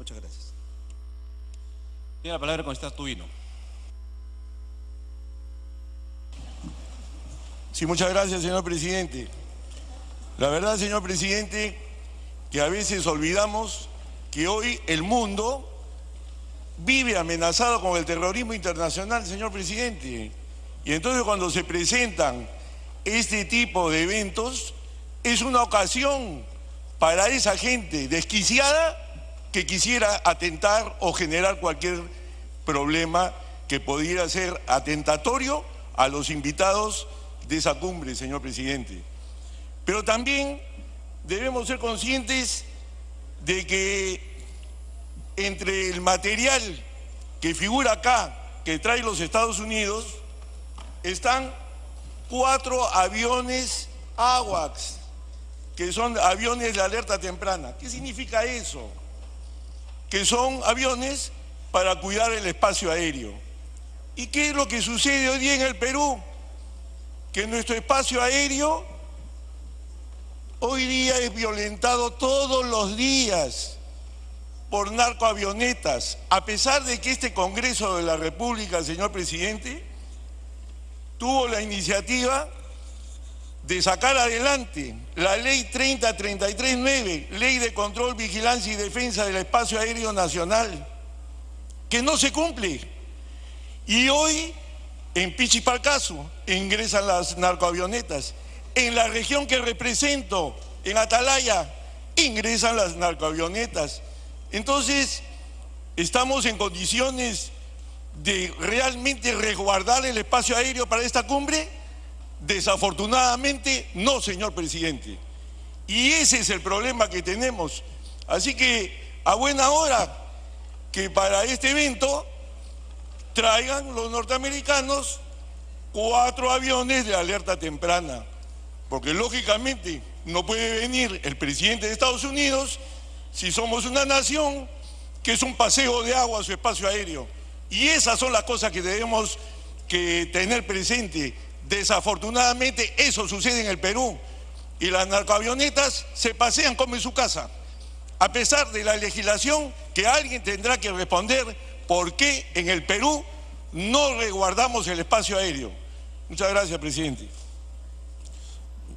Muchas gracias. Tiene la palabra el congresista Tubino. Sí, muchas gracias, señor presidente. La verdad, señor presidente, que a veces olvidamos que hoy el mundo vive amenazado con el terrorismo internacional, señor presidente. Y entonces cuando se presentan este tipo de eventos, es una ocasión para esa gente desquiciada que quisiera atentar o generar cualquier problema que pudiera ser atentatorio a los invitados de esa cumbre, señor presidente. Pero también debemos ser conscientes de que entre el material que figura acá, que trae los Estados Unidos, están 4 aviones AWACS, que son aviones de alerta temprana. ¿Qué significa eso? Que son aviones para cuidar el espacio aéreo. ¿Y qué es lo que sucede hoy día en el Perú? Que nuestro espacio aéreo hoy día es violentado todos los días por narcoavionetas, a pesar de que este Congreso de la República, señor presidente, tuvo la iniciativa de sacar adelante la ley 3033-9, Ley de Control, Vigilancia y Defensa del Espacio Aéreo Nacional, que no se cumple. Y hoy en Pichipalcazo ingresan las narcoavionetas. En la región que represento, en Atalaya, ingresan las narcoavionetas. Entonces, ¿estamos en condiciones de realmente resguardar el espacio aéreo para esta cumbre? Desafortunadamente, no, señor presidente. Y ese es el problema que tenemos. Así que, a buena hora, que para este evento traigan los norteamericanos 4 aviones de alerta temprana. Porque lógicamente no puede venir el presidente de Estados Unidos si somos una nación que es un paseo de agua a su espacio aéreo. Y esas son las cosas que debemos que tener presente. Desafortunadamente eso sucede en el Perú y las narcoavionetas se pasean como en su casa, a pesar de la legislación que alguien tendrá que responder por qué en el Perú no resguardamos el espacio aéreo. Muchas gracias, presidente.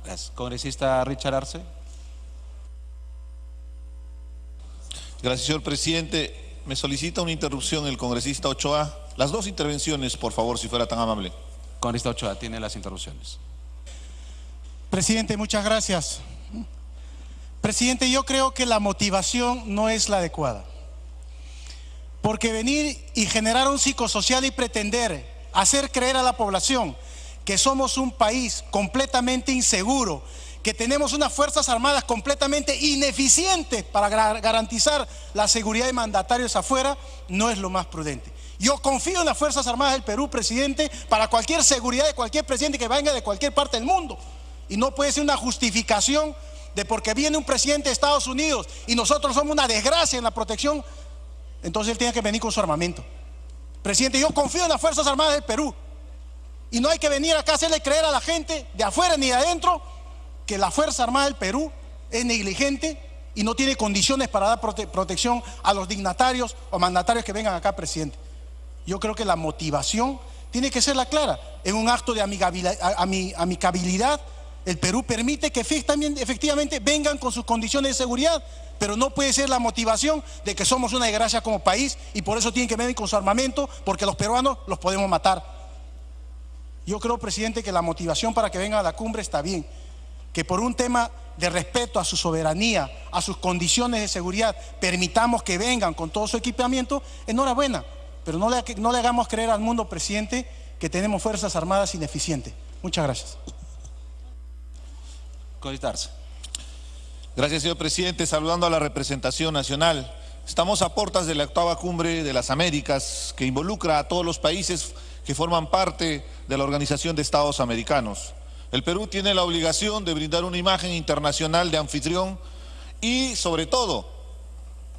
Gracias. Congresista Richard Arce. Gracias, señor presidente. Me solicita una interrupción el congresista Ochoa. Las 2 intervenciones, por favor, si fuera tan amable. Congresista Ochoa, tiene las interrupciones. Presidente, muchas gracias. Presidente, yo creo que la motivación no es la adecuada. Porque venir y generar un psicosocial y pretender hacer creer a la población que somos un país completamente inseguro, que tenemos unas Fuerzas Armadas completamente ineficientes para garantizar la seguridad de mandatarios afuera, no es lo más prudente. Yo confío en las Fuerzas Armadas del Perú, presidente, para cualquier seguridad de cualquier presidente que venga de cualquier parte del mundo. Y no puede ser una justificación de porque viene un presidente de Estados Unidos y nosotros somos una desgracia en la protección, entonces él tiene que venir con su armamento. Presidente, yo confío en las Fuerzas Armadas del Perú y no hay que venir acá a hacerle creer a la gente de afuera ni de adentro que la Fuerza Armada del Perú es negligente y no tiene condiciones para dar protección a los dignatarios o mandatarios que vengan acá, presidente. Yo creo que la motivación tiene que ser la clara. En un acto de amicabilidad, el Perú permite que efectivamente vengan con sus condiciones de seguridad, pero no puede ser la motivación de que somos una desgracia como país y por eso tienen que venir con su armamento, porque los peruanos los podemos matar. Yo creo, presidente, que la motivación para que vengan a la cumbre está bien, que por un tema de respeto a su soberanía, a sus condiciones de seguridad, permitamos que vengan con todo su equipamiento, enhorabuena, pero no le hagamos creer al mundo, presidente, que tenemos Fuerzas Armadas ineficientes. Muchas gracias. Congresista. Gracias, señor presidente. Saludando a la representación nacional. Estamos a puertas de la 8ª Cumbre de las Américas, que involucra a todos los países que forman parte de la Organización de Estados Americanos. El Perú tiene la obligación de brindar una imagen internacional de anfitrión y, sobre todo,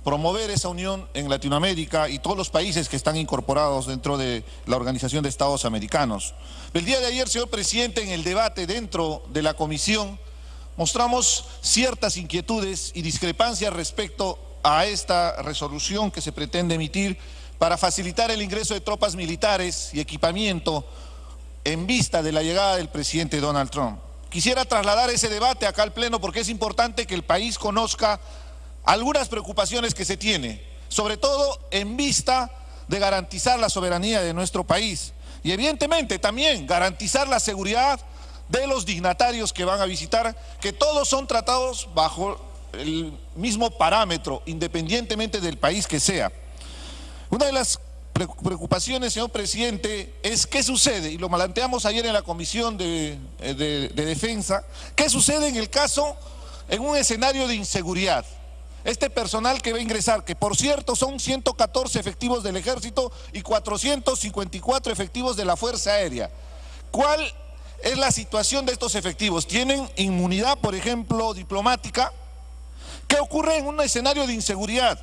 promover esa unión en Latinoamérica y todos los países que están incorporados dentro de la Organización de Estados Americanos. El día de ayer, señor presidente, en el debate dentro de la comisión, mostramos ciertas inquietudes y discrepancias respecto a esta resolución que se pretende emitir para facilitar el ingreso de tropas militares y equipamiento en vista de la llegada del presidente Donald Trump. Quisiera trasladar ese debate acá al Pleno porque es importante que el país conozca algunas preocupaciones que se tiene, sobre todo en vista de garantizar la soberanía de nuestro país y evidentemente también garantizar la seguridad de los dignatarios que van a visitar, que todos son tratados bajo el mismo parámetro, independientemente del país que sea. Una de las preocupaciones, señor presidente, es qué sucede, y lo planteamos ayer en la Comisión de Defensa, qué sucede en el caso, en un escenario de inseguridad. Este personal que va a ingresar, que por cierto son 114 efectivos del Ejército y 454 efectivos de la Fuerza Aérea. ¿Cuál es la situación de estos efectivos? ¿Tienen inmunidad, por ejemplo, diplomática? ¿Qué ocurre en un escenario de inseguridad?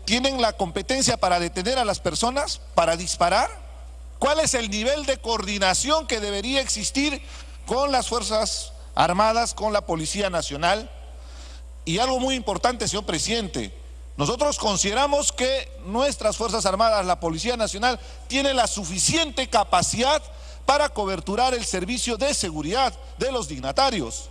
¿Tienen la competencia para detener a las personas, para disparar? ¿Cuál es el nivel de coordinación que debería existir con las Fuerzas Armadas, con la Policía Nacional? Y algo muy importante, señor presidente, nosotros consideramos que nuestras Fuerzas Armadas, la Policía Nacional, tiene la suficiente capacidad para coberturar el servicio de seguridad de los dignatarios.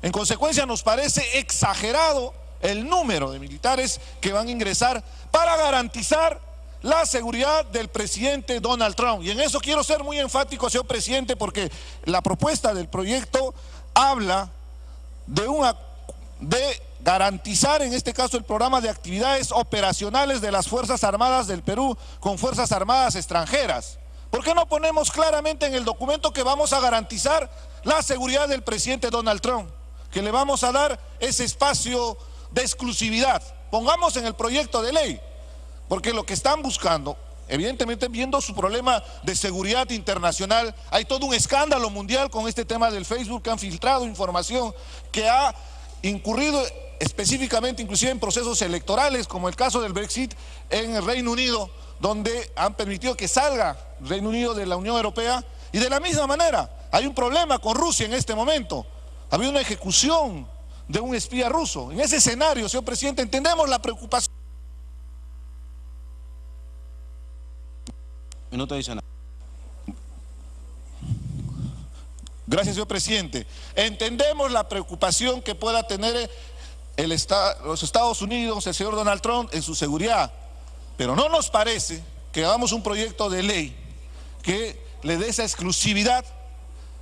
En consecuencia, nos parece exagerado el número de militares que van a ingresar para garantizar la seguridad del presidente Donald Trump. Y en eso quiero ser muy enfático, señor presidente, porque la propuesta del proyecto habla de garantizar, en este caso, el programa de actividades operacionales de las Fuerzas Armadas del Perú con Fuerzas Armadas extranjeras. ¿Por qué no ponemos claramente en el documento que vamos a garantizar la seguridad del presidente Donald Trump? Que le vamos a dar ese espacio de exclusividad. Pongamos en el proyecto de ley, porque lo que están buscando, evidentemente viendo su problema de seguridad internacional, hay todo un escándalo mundial con este tema del Facebook, que han filtrado información, que ha incurrido específicamente inclusive en procesos electorales, como el caso del Brexit en el Reino Unido, donde han permitido que salga el Reino Unido de la Unión Europea, y de la misma manera hay un problema con Rusia en este momento. Ha habido una ejecución de un espía ruso. En ese escenario, señor presidente, entendemos la preocupación. Minuto adicional. Gracias, señor presidente. Entendemos la preocupación que pueda tener los Estados Unidos, el señor Donald Trump, en su seguridad, pero no nos parece que hagamos un proyecto de ley que le dé esa exclusividad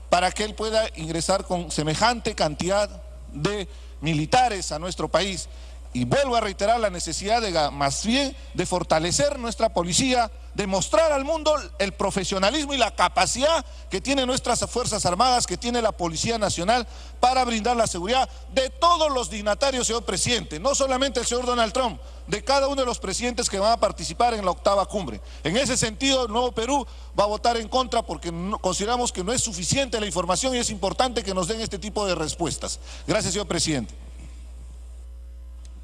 para que él pueda ingresar con semejante cantidad de militares a nuestro país. Y vuelvo a reiterar la necesidad de más bien de fortalecer nuestra policía, de mostrar al mundo el profesionalismo y la capacidad que tienen nuestras Fuerzas Armadas, que tiene la Policía Nacional para brindar la seguridad de todos los dignatarios, señor presidente, no solamente el señor Donald Trump, de cada uno de los presidentes que van a participar en la 8ª cumbre. En ese sentido, el Nuevo Perú va a votar en contra porque consideramos que no es suficiente la información y es importante que nos den este tipo de respuestas. Gracias, señor presidente.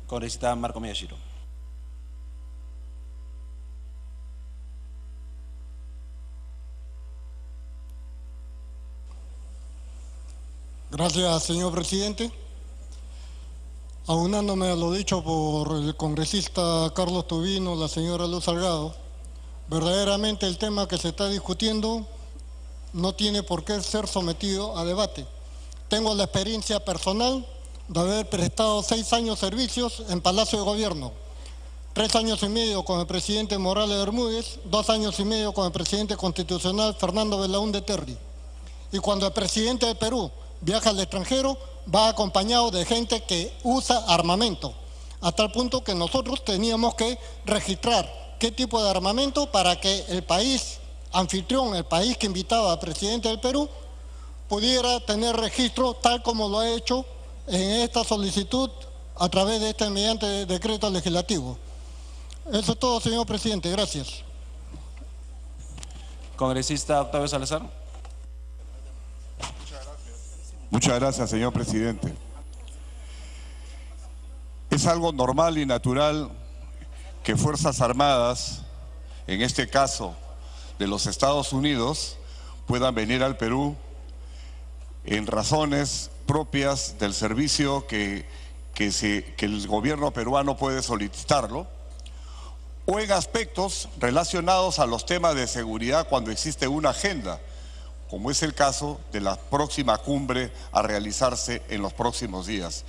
Congresista Marco Miyashiro. Gracias, señor presidente. Aunándome a lo dicho por el congresista Carlos Tubino, la señora Luz Salgado, verdaderamente el tema que se está discutiendo no tiene por qué ser sometido a debate. Tengo la experiencia personal de haber prestado 6 años servicios en Palacio de Gobierno, 3 años y medio con el presidente Morales Bermúdez, 2 años y medio con el presidente constitucional Fernando Belaúnde Terry. Y cuando el presidente de Perú viaja al extranjero, va acompañado de gente que usa armamento, a tal punto que nosotros teníamos que registrar qué tipo de armamento para que el país anfitrión, el país que invitaba al presidente del Perú, pudiera tener registro tal como lo ha hecho en esta solicitud a través de este mediante decreto legislativo. Eso es todo, señor presidente. Gracias. Congresista Octavio Salazar. Muchas gracias, señor presidente. Es algo normal y natural que Fuerzas Armadas, en este caso de los Estados Unidos, puedan venir al Perú en razones propias del servicio que que el gobierno peruano puede solicitarlo, o en aspectos relacionados a los temas de seguridad cuando existe una agenda, como es el caso de la próxima cumbre a realizarse en los próximos días.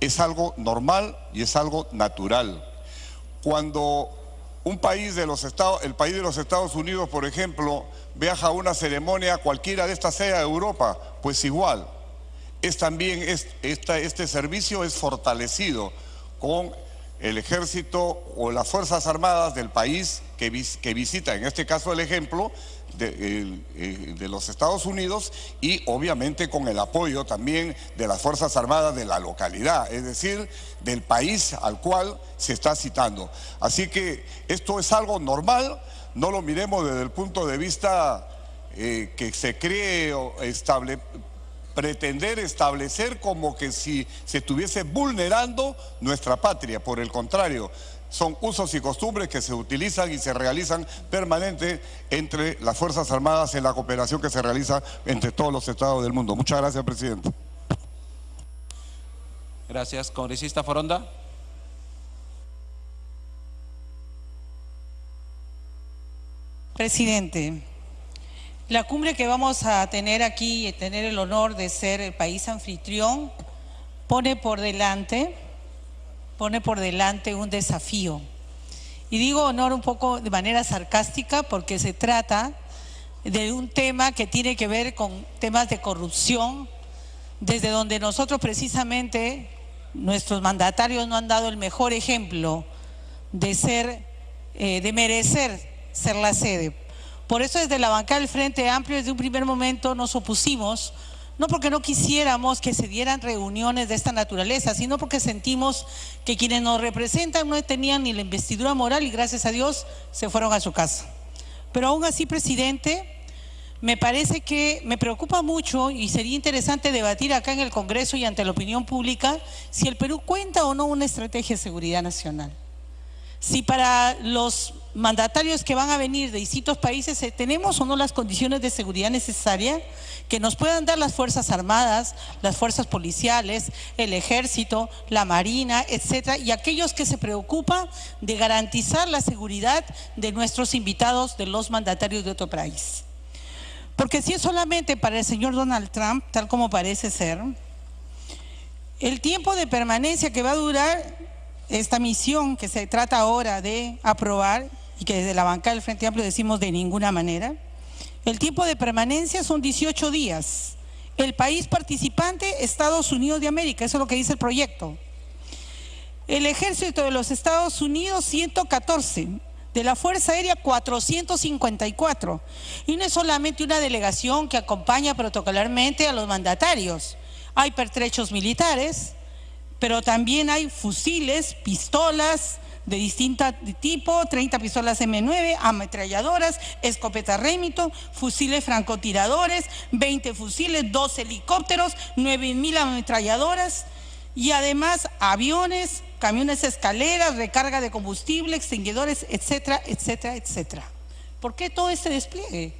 Es algo normal y es algo natural. Cuando un país de los Estados Unidos, por ejemplo, viaja a una ceremonia, cualquiera de estas sea de Europa, pues igual. Este servicio es fortalecido con el ejército o las Fuerzas Armadas del país que visita, en este caso el ejemplo de los Estados Unidos, y obviamente con el apoyo también de las Fuerzas Armadas de la localidad, es decir, del país al cual se está citando. Así que esto es algo normal, no lo miremos desde el punto de vista que se cree o pretender establecer como que si se estuviese vulnerando nuestra patria. Por el contrario, son usos y costumbres que se utilizan y se realizan permanente entre las Fuerzas Armadas en la cooperación que se realiza entre todos los estados del mundo. Muchas gracias, presidente. Gracias. Congresista Foronda. Presidente, la cumbre que vamos a tener aquí y tener el honor de ser el país anfitrión pone por delante un desafío. Y digo honor un poco de manera sarcástica porque se trata de un tema que tiene que ver con temas de corrupción, desde donde nosotros precisamente, nuestros mandatarios no han dado el mejor ejemplo de merecer ser la sede. Por eso desde la bancada del Frente Amplio desde un primer momento nos opusimos, no porque no quisiéramos que se dieran reuniones de esta naturaleza, sino porque sentimos que quienes nos representan no tenían ni la investidura moral y gracias a Dios se fueron a su casa. Pero aún así, presidente, me parece que me preocupa mucho y sería interesante debatir acá en el Congreso y ante la opinión pública si el Perú cuenta o no una estrategia de seguridad nacional. Si para los mandatarios que van a venir de distintos países tenemos o no las condiciones de seguridad necesarias que nos puedan dar las Fuerzas Armadas, las fuerzas policiales, el Ejército, la Marina, etcétera, y aquellos que se preocupan de garantizar la seguridad de nuestros invitados, de los mandatarios de otro país. Porque si es solamente para el señor Donald Trump, tal como parece ser, el tiempo de permanencia que va a durar esta misión que se trata ahora de aprobar y que desde la bancada del Frente Amplio decimos de ninguna manera, el tiempo de permanencia son 18 días. El país participante, Estados Unidos de América, eso es lo que dice el proyecto. El Ejército de los Estados Unidos, 114. De la Fuerza Aérea, 454. Y no es solamente una delegación que acompaña protocolarmente a los mandatarios. Hay pertrechos militares, pero también hay fusiles, pistolas de distinto tipo, 30 pistolas M9, ametralladoras, escopetas Remington, fusiles francotiradores, 20 fusiles, 2 helicópteros, 9.000 ametralladoras y además aviones, camiones escaleras, recarga de combustible, extinguidores, etcétera, etcétera, etcétera. ¿Por qué todo este despliegue?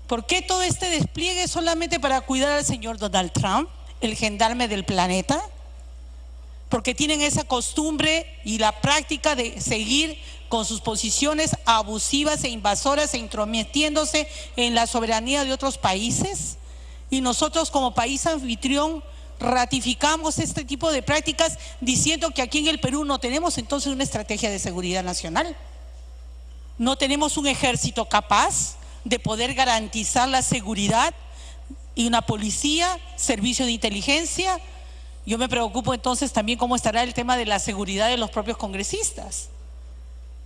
¿Por qué todo este despliegue solamente para cuidar al señor Donald Trump, el gendarme del planeta? Porque tienen esa costumbre y la práctica de seguir con sus posiciones abusivas e invasoras e intrometiéndose en la soberanía de otros países. Y nosotros como país anfitrión ratificamos este tipo de prácticas diciendo que aquí en el Perú no tenemos entonces una estrategia de seguridad nacional. No tenemos un ejército capaz de poder garantizar la seguridad y una policía, servicio de inteligencia. Yo me preocupo entonces también cómo estará el tema de la seguridad de los propios congresistas.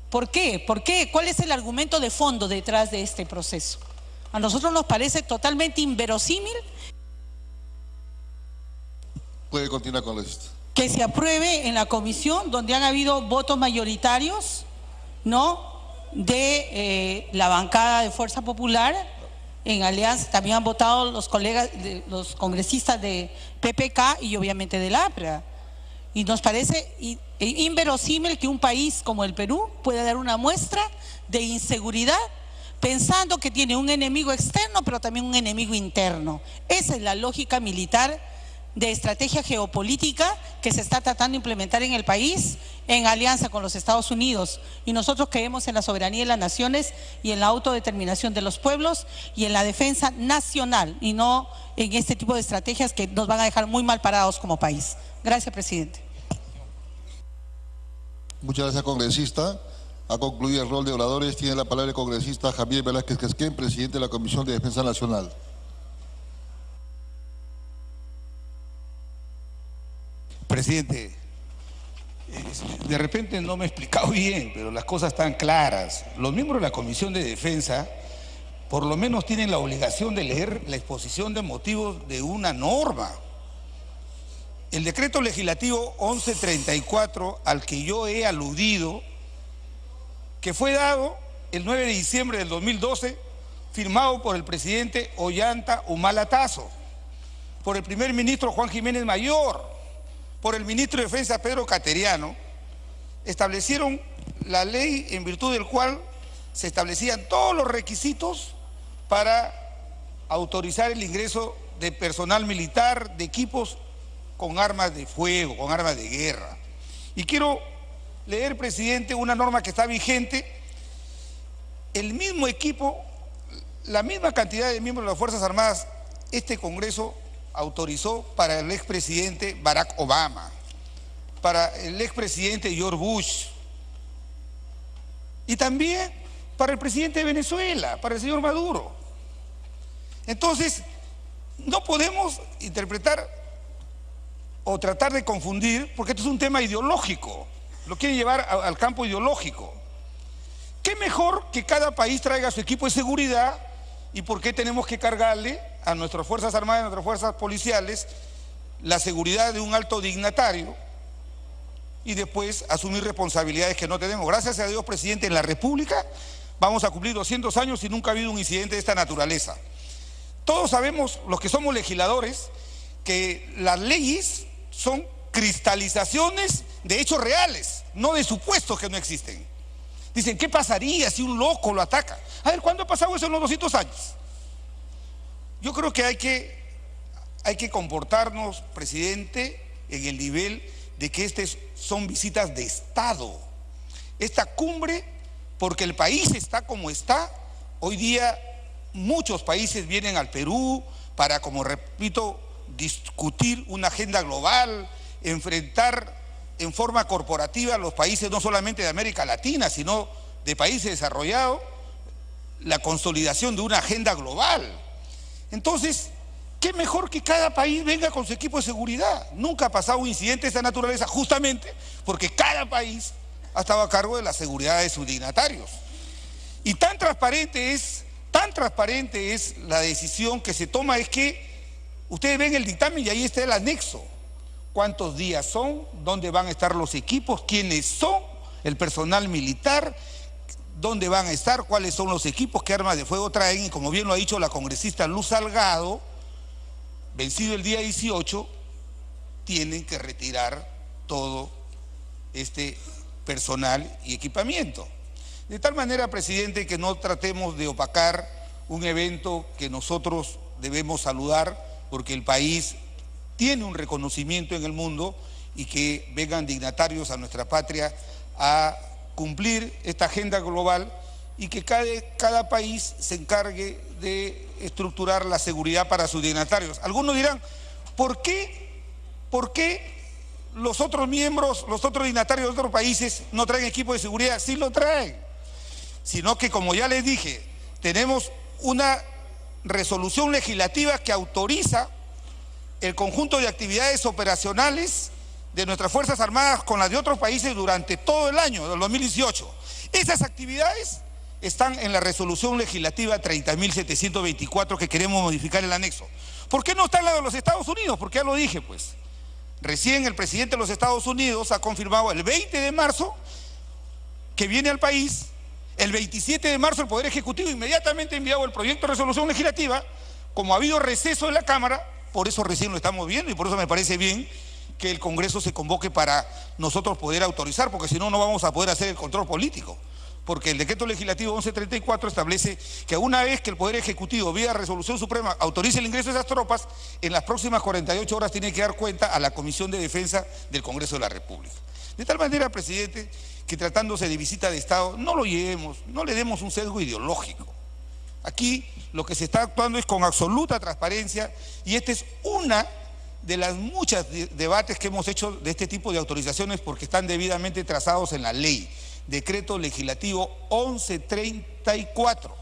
¿Por qué? ¿Por qué? ¿Cuál es el argumento de fondo detrás de este proceso? A nosotros nos parece totalmente inverosímil. Puede continuar con esto. Que se apruebe en la comisión donde han habido votos mayoritarios, ¿no?, de la bancada de Fuerza Popular. En alianza también han votado los colegas, los congresistas de PPK y obviamente del APRA. Y nos parece inverosímil que un país como el Perú pueda dar una muestra de inseguridad pensando que tiene un enemigo externo pero también un enemigo interno. Esa es la lógica militar de estrategia geopolítica que se está tratando de implementar en el país en alianza con los Estados Unidos. Y nosotros creemos en la soberanía de las naciones y en la autodeterminación de los pueblos y en la defensa nacional y no en este tipo de estrategias que nos van a dejar muy mal parados como país. Gracias, presidente. Muchas gracias, congresista. Ha concluido el rol de oradores. Tiene la palabra el congresista Javier Velázquez Casquén, presidente de la Comisión de Defensa Nacional. Presidente, de repente no me he explicado bien, pero las cosas están claras. Los miembros de la Comisión de Defensa por lo menos tienen la obligación de leer la exposición de motivos de una norma. El decreto legislativo 1134 al que yo he aludido, que fue dado el 9 de diciembre del 2012, firmado por el presidente Ollanta Humala Tazo, por el primer ministro Juan Jiménez Mayor, por el ministro de Defensa Pedro Cateriano, establecieron la ley en virtud del cual se establecían todos los requisitos para autorizar el ingreso de personal militar, de equipos con armas de fuego, con armas de guerra. Y quiero leer, presidente, una norma que está vigente. El mismo equipo, la misma cantidad de miembros de las Fuerzas Armadas, este Congreso autorizó para el expresidente Barack Obama, para el expresidente George Bush y también para el presidente de Venezuela, para el señor Maduro. Entonces, no podemos interpretar o tratar de confundir, porque esto es un tema ideológico, lo quieren llevar al campo ideológico. ¿Qué mejor que cada país traiga su equipo de seguridad y por qué tenemos que cargarle a nuestras Fuerzas Armadas, a nuestras fuerzas policiales, la seguridad de un alto dignatario y después asumir responsabilidades que no tenemos? Gracias a Dios, presidente, en la República vamos a cumplir 200 años y nunca ha habido un incidente de esta naturaleza. Todos sabemos, los que somos legisladores, que las leyes son cristalizaciones de hechos reales, no de supuestos que no existen. Dicen, ¿qué pasaría si un loco lo ataca? A ver, ¿cuándo ha pasado eso en los 200 años? Yo creo que hay que comportarnos, presidente, en el nivel de que estas son visitas de Estado. Esta cumbre, porque el país está como está, hoy día muchos países vienen al Perú para, como repito, discutir una agenda global, enfrentar en forma corporativa a los países no solamente de América Latina, sino de países desarrollados, la consolidación de una agenda global. Entonces, ¿qué mejor que cada país venga con su equipo de seguridad? Nunca ha pasado un incidente de esta naturaleza, justamente porque cada país ha estado a cargo de la seguridad de sus dignatarios. Y tan transparente es la decisión que se toma, es que ustedes ven el dictamen y ahí está el anexo. ¿Cuántos días son? ¿Dónde van a estar los equipos? ¿Quiénes son? El personal militar. ¿Dónde van a estar? ¿Cuáles son los equipos? ¿Qué armas de fuego traen? Y como bien lo ha dicho la congresista Luz Salgado, vencido el día 18, tienen que retirar todo este personal y equipamiento. De tal manera, presidente, que no tratemos de opacar un evento que nosotros debemos saludar, porque el país tiene un reconocimiento en el mundo, y que vengan dignatarios a nuestra patria a cumplir esta agenda global y que cada país se encargue de estructurar la seguridad para sus dignatarios. Algunos dirán, ¿por qué los otros miembros, los otros dignatarios de otros países no traen equipo de seguridad? Sí lo traen, sino que, como ya les dije, tenemos una resolución legislativa que autoriza el conjunto de actividades operacionales de nuestras Fuerzas Armadas con las de otros países durante todo el año del 2018. Esas actividades están en la resolución legislativa 30.724 que queremos modificar el anexo. ¿Por qué no está en la de los Estados Unidos? Porque ya lo dije, pues. Recién el presidente de los Estados Unidos ha confirmado el 20 de marzo que viene al país. El 27 de marzo el Poder Ejecutivo inmediatamente ha enviado el proyecto de resolución legislativa. Como ha habido receso en la Cámara, por eso recién lo estamos viendo, y por eso me parece bien que el Congreso se convoque para nosotros poder autorizar, porque si no, no vamos a poder hacer el control político. porque el decreto legislativo 1134 establece que una vez que el Poder Ejecutivo, vía resolución suprema, autorice el ingreso de esas tropas, en las próximas 48 horas tiene que dar cuenta a la Comisión de Defensa del Congreso de la República. De tal manera, presidente, que tratándose de visita de Estado, no lo llevemos, no le demos un sesgo ideológico. Aquí lo que se está actuando es con absoluta transparencia y esta es una de las muchas debates que hemos hecho de este tipo de autorizaciones porque están debidamente trazados en la ley. Decreto legislativo 1134.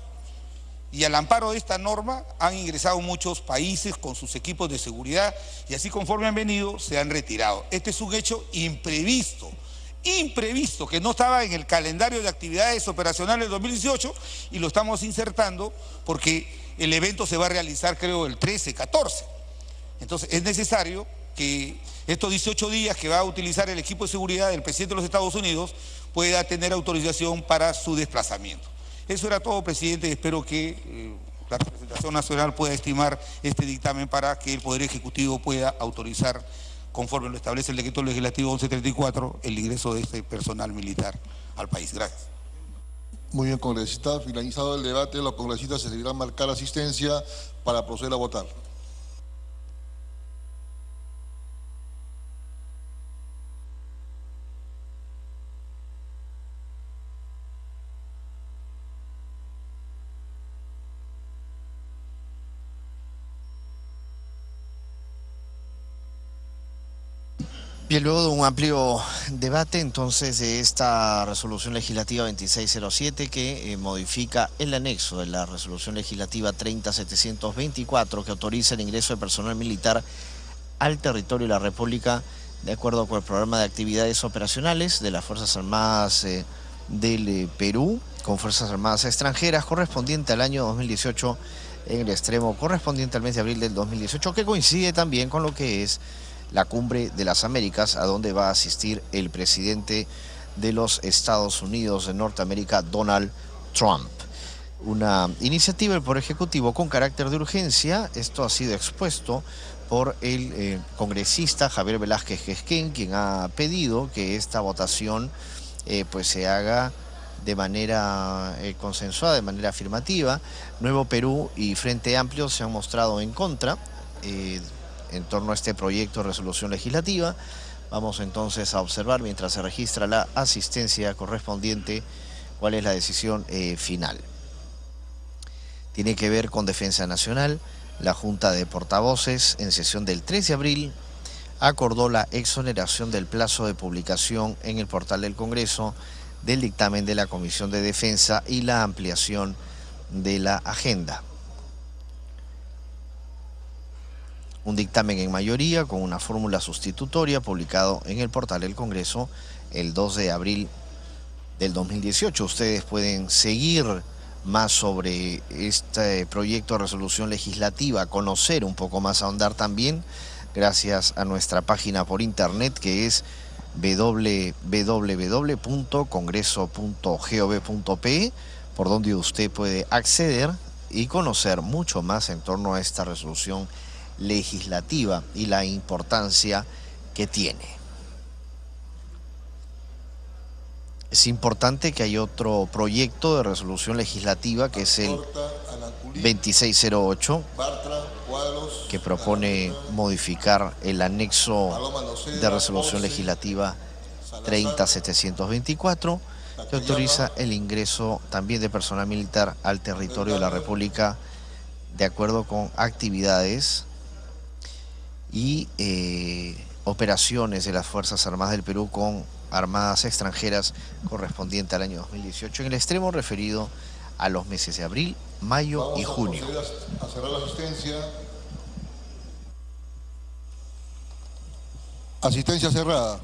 Y al amparo de esta norma han ingresado muchos países con sus equipos de seguridad y así conforme han venido se han retirado. Este es un hecho imprevisto, que no estaba en el calendario de actividades operacionales 2018 y lo estamos insertando porque el evento se va a realizar creo el 13, 14. Entonces es necesario que estos 18 días que va a utilizar el equipo de seguridad del presidente de los Estados Unidos pueda tener autorización para su desplazamiento. Eso era todo, presidente. Espero que la representación nacional pueda estimar este dictamen para que el Poder Ejecutivo pueda autorizar, conforme lo establece el decreto legislativo 1134, el ingreso de este personal militar al país. Gracias. Muy bien, congresista. Finalizado el debate, los congresistas se deberán marcar asistencia para proceder a votar. Bien, luego de un amplio debate entonces de esta resolución legislativa 2607 que modifica el anexo de la resolución legislativa 30724 que autoriza el ingreso de personal militar al territorio de la República de acuerdo con el programa de actividades operacionales de las Fuerzas Armadas del Perú con Fuerzas Armadas extranjeras correspondiente al año 2018 en el extremo correspondiente al mes de abril del 2018 que coincide también con lo que es la Cumbre de las Américas, a donde va a asistir el presidente de los Estados Unidos de Norteamérica, Donald Trump. Una iniciativa del Poder Ejecutivo con carácter de urgencia. Esto ha sido expuesto por el congresista Javier Velázquez Quesquén, quien ha pedido que esta votación pues se haga de manera consensuada, de manera afirmativa. Nuevo Perú y Frente Amplio se han mostrado en contra en torno a este proyecto de resolución legislativa. Vamos entonces a observar, mientras se registra la asistencia correspondiente, cuál es la decisión final. Tiene que ver con Defensa Nacional. La Junta de Portavoces, en sesión del 3 de abril, acordó la exoneración del plazo de publicación en el portal del Congreso del dictamen de la Comisión de Defensa y la ampliación de la agenda. Un dictamen en mayoría con una fórmula sustitutoria publicado en el portal del Congreso el 2 de abril del 2018. Ustedes pueden seguir más sobre este proyecto de resolución legislativa, conocer un poco más, ahondar también, gracias a nuestra página por internet que es www.congreso.gov.pe, por donde usted puede acceder y conocer mucho más en torno a esta resolución legislativa y la importancia que tiene. Es importante que hay otro proyecto de resolución legislativa que es el 2608 que propone modificar el anexo de resolución legislativa 30724 que autoriza el ingreso también de personal militar al territorio de la República de acuerdo con actividades y operaciones de las Fuerzas Armadas del Perú con armadas extranjeras correspondiente al año 2018 en el extremo referido a los meses de abril, mayo y junio. A cerrar la asistencia. Asistencia cerrada.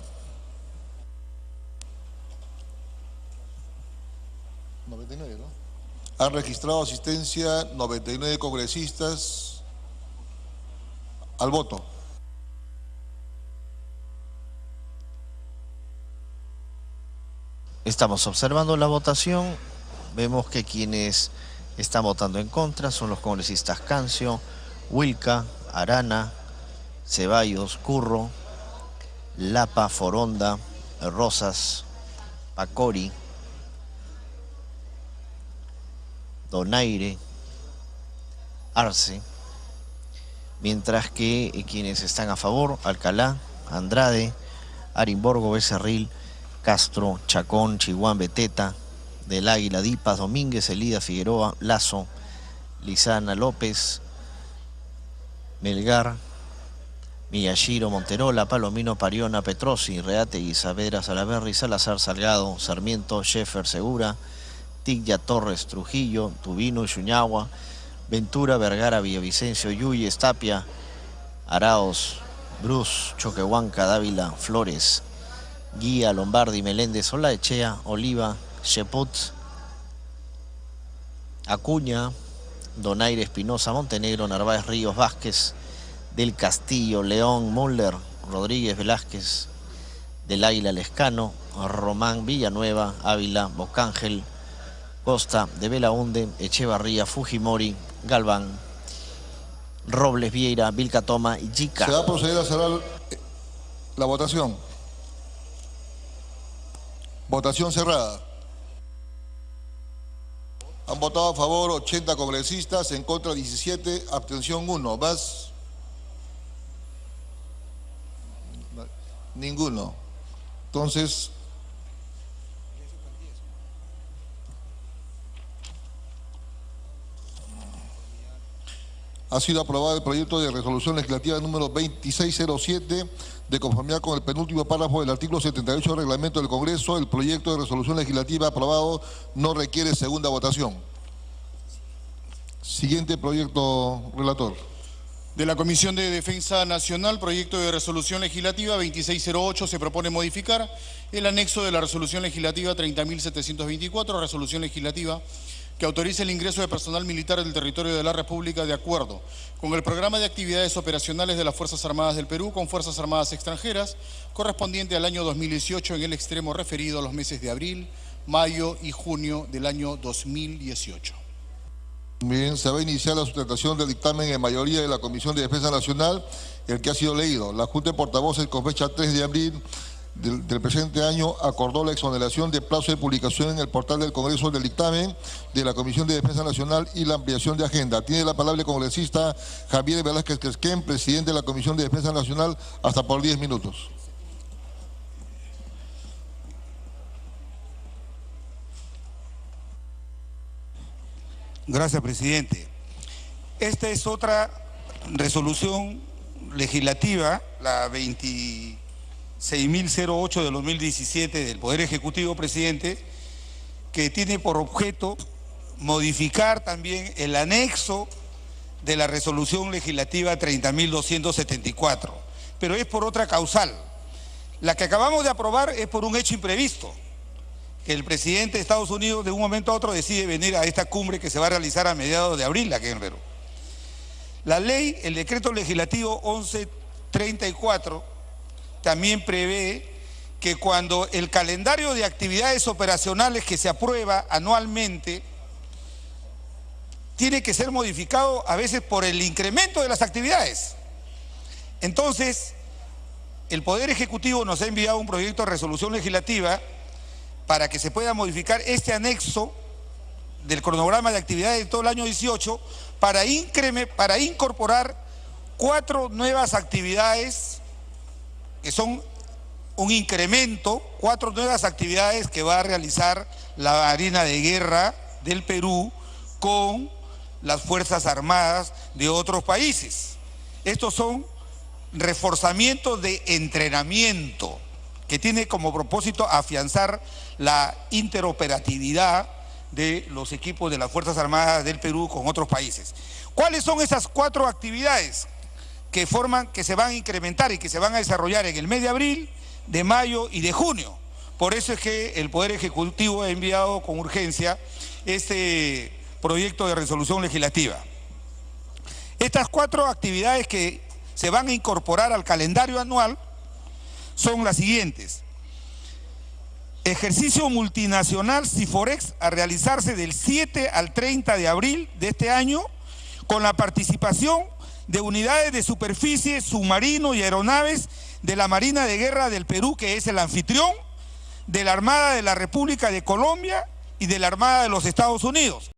99, ¿no? Han registrado asistencia 99 congresistas al voto. Estamos observando la votación. Vemos que quienes están votando en contra son los congresistas Cancio, Wilca, Arana, Ceballos, Curro, Lapa, Foronda, Rosas, Pacori, Donaire, Arce, mientras que quienes están a favor, Alcalá, Andrade, Arimborgo, Becerril, Castro, Chacón, Chihuán, Beteta, Del Águila, Dipas, Domínguez, Elida, Figueroa, Lazo, Lizana, López, Melgar, Miyashiro, Monterola, Palomino, Pariona, Petrosi, Reategui, Saavedra, Salaverry, Salazar, Salgado, Sarmiento, Sheffer, Segura, Tigya, Torres, Trujillo, Tubino, Xuñagua, Ventura, Vergara, Villavicencio, Yuyes, Tapia, Araos, Bruce, Choquehuanca, Dávila, Flores, Guía, Lombardi, Meléndez, Olaechea, Oliva, Cheput, Acuña, Donaire, Espinosa, Montenegro, Narváez, Ríos, Vázquez, Del Castillo, León, Müller, Rodríguez, Velázquez, Del Águila, Lescano, Román, Villanueva, Ávila, Bocángel, Costa, de Belaunde, Echevarría, Fujimori, Galván, Robles, Vieira, Vilcatoma y Yica. Se va a proceder a cerrar la votación. Votación cerrada. Han votado a favor 80 congresistas, en contra 17, abstención 1. ¿Más? Ninguno. Entonces, ha sido aprobado el proyecto de resolución legislativa número 2607, de conformidad con el penúltimo párrafo del artículo 78 del reglamento del Congreso. El proyecto de resolución legislativa aprobado no requiere segunda votación. Siguiente proyecto, relator. De la Comisión de Defensa Nacional, proyecto de resolución legislativa 2608, se propone modificar el anexo de la resolución legislativa 30.724, resolución legislativa que autoriza el ingreso de personal militar del territorio de la República de acuerdo con el programa de actividades operacionales de las Fuerzas Armadas del Perú con Fuerzas Armadas extranjeras, correspondiente al año 2018 en el extremo referido a los meses de abril, mayo y junio del año 2018. Bien, se va a iniciar la sustentación del dictamen en mayoría de la Comisión de Defensa Nacional, el que ha sido leído. La Junta de Portavoces, con fecha 3 de abril del presente año, acordó la exoneración de plazo de publicación en el portal del Congreso del dictamen de la Comisión de Defensa Nacional y la ampliación de agenda. Tiene la palabra el congresista Javier Velázquez Quesquén, presidente de la Comisión de Defensa Nacional, hasta por 10 minutos. Gracias, presidente. Esta es otra resolución legislativa, la 26.008 del 2017 del Poder Ejecutivo, presidente, que tiene por objeto modificar también el anexo de la resolución legislativa 30.274, pero es por otra causal. La que acabamos de aprobar es por un hecho imprevisto, que el presidente de Estados Unidos de un momento a otro decide venir a esta cumbre que se va a realizar a mediados de abril aquí en Perú. La ley, el decreto legislativo 1134, también prevé que cuando el calendario de actividades operacionales que se aprueba anualmente tiene que ser modificado a veces por el incremento de las actividades. Entonces, el Poder Ejecutivo nos ha enviado un proyecto de resolución legislativa para que se pueda modificar este anexo del cronograma de actividades de todo el año 18 para incorporar 4 nuevas actividades que son un incremento, 4 nuevas actividades que va a realizar la Marina de Guerra del Perú con las Fuerzas Armadas de otros países. Estos son reforzamientos de entrenamiento que tiene como propósito afianzar la interoperatividad de los equipos de las Fuerzas Armadas del Perú con otros países. ¿Cuáles son esas 4 actividades que se van a incrementar y que se van a desarrollar en el mes de abril, de mayo y de junio? Por eso es que el Poder Ejecutivo ha enviado con urgencia este proyecto de resolución legislativa. Estas 4 actividades que se van a incorporar al calendario anual son las siguientes. Ejercicio multinacional CIFOREX a realizarse del 7 al 30 de abril de este año con la participación de unidades de superficie, submarino y aeronaves de la Marina de Guerra del Perú, que es el anfitrión, de la Armada de la República de Colombia y de la Armada de los Estados Unidos.